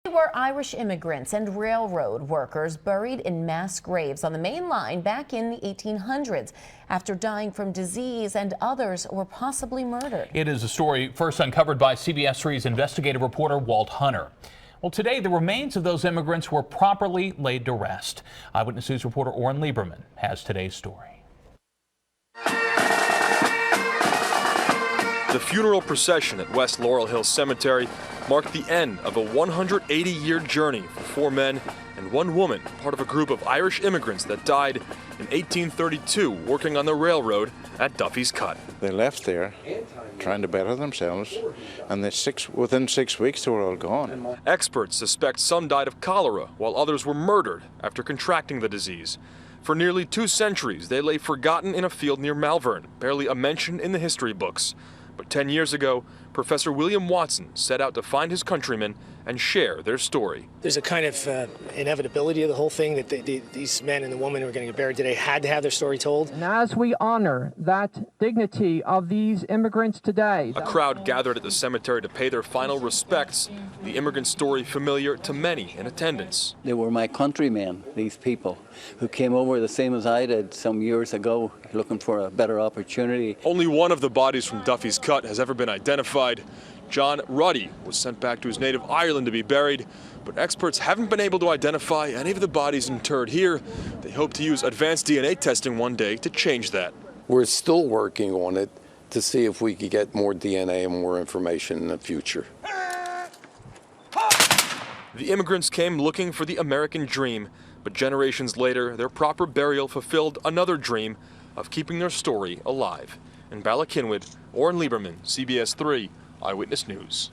They were Irish immigrants and railroad workers buried in mass graves on the main line back in the 1800s after dying from disease, and others were possibly murdered. It is a story first uncovered by CBS-3's investigative reporter Walt Hunter. Well, today the remains of those immigrants were properly laid to rest. Eyewitness News reporter Oren Lieberman has today's story. The funeral procession at West Laurel Hill Cemetery marked the end of a 180-year journey for 4 men and 1 woman, part of a group of Irish immigrants that died in 1832 working on the railroad at Duffy's Cut. They left there trying to better themselves, and within 6 weeks they were all gone. Experts suspect some died of cholera while others were murdered after contracting the disease. For nearly 2 centuries, they lay forgotten in a field near Malvern, barely a mention in the history books. But 10 years ago, Professor William Watson set out to find his countrymen and share their story. There's a kind of inevitability of the whole thing that these men and the woman who are going to get buried today had to have their story told. And as we honor that dignity of these immigrants today. A crowd gathered at the cemetery to pay their final respects, the immigrant story familiar to many in attendance. They were my countrymen, these people, who came over the same as I did some years ago, looking for a better opportunity. Only one of the bodies from Duffy's Cut has ever been identified. John Ruddy was sent back to his native Ireland to be buried, but experts haven't been able to identify any of the bodies interred here. They hope to use advanced DNA testing one day to change that. We're still working on it to see if we could get more DNA and more information in the future. The immigrants came looking for the American dream, but generations later, their proper burial fulfilled another dream of keeping their story alive. In Bala Cynwyd, Oren Lieberman, CBS 3 Eyewitness News.